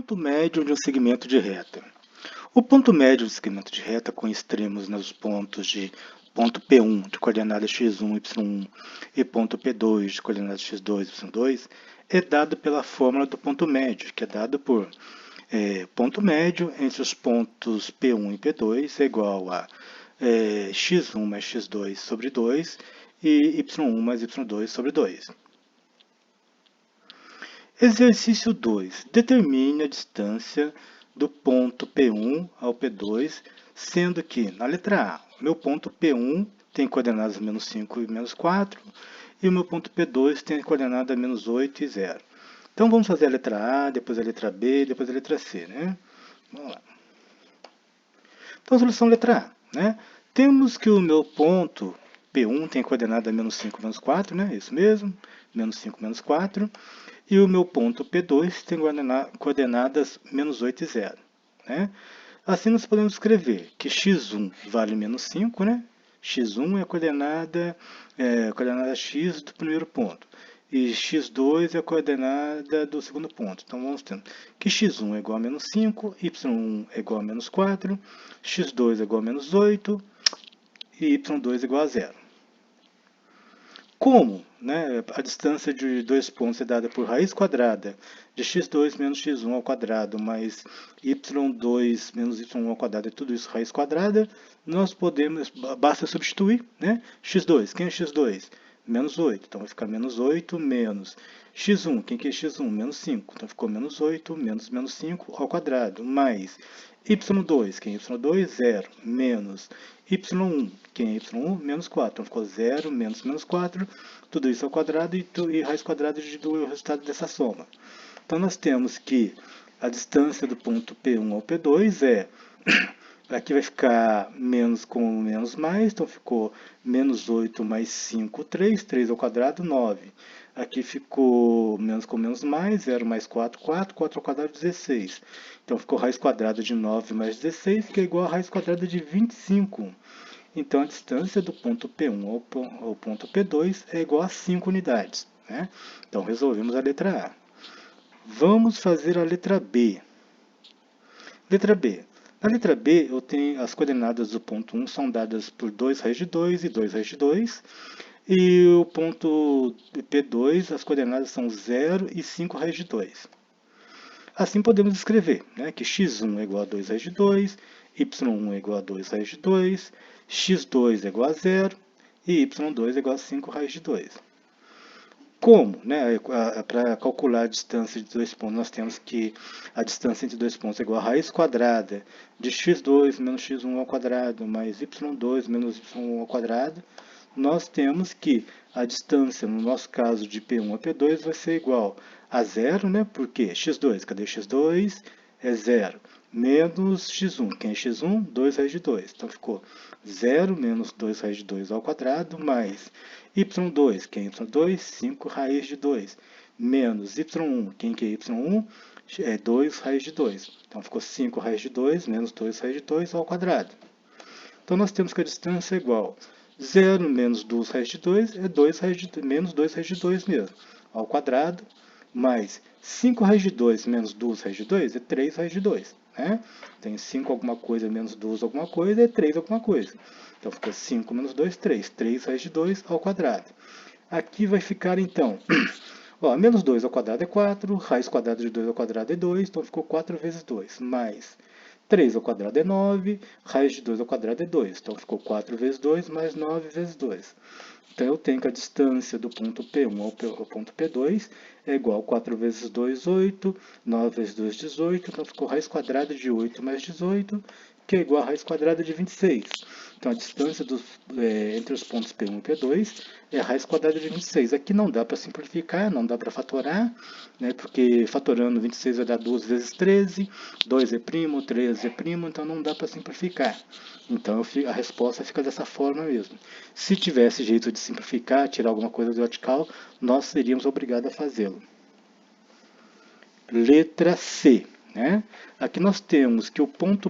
Ponto médio de um segmento de reta. O ponto médio do segmento de reta com extremos nos pontos de ponto P1 de coordenada x1, y1 e ponto P2 de coordenada x2, y2 é dado pela fórmula do ponto médio, que é dado por ponto médio entre os pontos P1 e P2 é igual a x1 mais x2 sobre 2 e y1 mais y2 sobre 2. Exercício 2. Determine a distância do ponto P1 ao P2, sendo que, na letra A, o meu ponto P1 tem coordenadas menos 5 e menos 4, e o meu ponto P2 tem coordenada menos 8 e 0. Então, vamos fazer a letra A, depois a letra B, depois a letra C, né? Vamos lá. Então, solução letra A, né? Temos que o meu ponto P1 tem coordenada menos 5, menos 4, né? Isso mesmo, menos 5, menos 4. E o meu ponto P2 tem coordenadas menos 8 e 0. Né? Assim, nós podemos escrever que x1 vale menos 5, né? x1 é a coordenada x do primeiro ponto. E x2 é a coordenada do segundo ponto. Então, vamos ter que x1 é igual a menos 5, y1 é igual a menos 4, x2 é igual a menos 8 e y2 é igual a 0. Como, né, a distância de dois pontos é dada por raiz quadrada de x2 menos x1 ao quadrado mais y2 menos y1 ao quadrado, é tudo isso raiz quadrada, nós podemos, basta substituir, né, x2, quem é x2? Menos 8, então vai ficar menos 8 menos x1, quem que é x1? Menos 5, então ficou menos 8 menos menos 5 ao quadrado, mais y2, quem é y2? 0, menos y1, quem é y1? Menos 4, então ficou 0 menos menos 4, tudo isso ao quadrado e raiz quadrada do resultado dessa soma. Então nós temos que a distância do ponto P1 ao P2 é, aqui vai ficar menos com menos mais, então ficou menos 8 mais 5, 3, 3 ao quadrado, 9. Aqui ficou menos com menos mais, 0 mais 4, 4, 4 ao quadrado, 16. Então ficou raiz quadrada de 9 mais 16, que é igual a raiz quadrada de 25. Então a distância do ponto P1 ao ponto P2 é igual a 5 unidades. Né? Então resolvemos a letra A. Vamos fazer a letra B. Letra B. Na letra B, eu tenho as coordenadas do ponto 1 são dadas por 2 raiz de 2 e 2 raiz de 2. E o ponto P2, as coordenadas são 0 e 5 raiz de 2. Assim podemos escrever, né, que x1 é igual a 2 raiz de 2, y1 é igual a 2 raiz de 2, x2 é igual a 0 e y2 é igual a 5 raiz de 2. Como? Né? Para calcular a distância de dois pontos, nós temos que a distância entre dois pontos é igual a raiz quadrada de x2 menos x1 ao quadrado mais y2 menos y1 ao quadrado. Nós temos que a distância, no nosso caso de P1 a P2, vai ser igual a 0, né? Porque x2, cadê x2? É 0. Menos x1. Quem é x1? 2 raiz de 2. Então ficou 0 menos 2 raiz de 2 ao quadrado, mais y2. Quem é y2? 5 raiz de 2. Menos y1. Quem que é y1? É 2 raiz de 2. Então ficou 5 raiz de 2 menos 2 raiz de 2 ao quadrado. Então nós temos que a distância é igual 0 menos 2 raiz de 2 é 2 raiz de, menos 2 raiz de 2 mesmo, ao quadrado, mais 5 raiz de 2 menos 2 raiz de 2 é 3 raiz de 2. Né? Tem 5 alguma coisa menos 2 alguma coisa é 3 alguma coisa. Então fica 5 menos 2, 3. 3 raiz de 2 ao quadrado. Aqui vai ficar então, ó, menos 2 ao quadrado é 4, raiz quadrada de 2 ao quadrado é 2, então ficou 4 vezes 2, mais 3 ao quadrado é 9, raiz de 2 ao quadrado é 2. Então, ficou 4 vezes 2 mais 9 vezes 2. Então, eu tenho que a distância do ponto P1 ao ponto P2 é igual a 4 vezes 2, 8, 9 vezes 2, 18. Então, ficou raiz quadrada de 8 mais 18, que é igual a raiz quadrada de 26. Então, a distância entre os pontos P1 e P2 é a raiz quadrada de 26. Aqui não dá para simplificar, não dá para fatorar, né, porque fatorando 26 vai dar 2 vezes 13, 2 é primo, 3 é primo, então não dá para simplificar. Então, a resposta fica dessa forma mesmo. Se tivesse jeito de simplificar, tirar alguma coisa do radical, nós seríamos obrigados a fazê-lo. Letra C. Né? Aqui nós temos que o ponto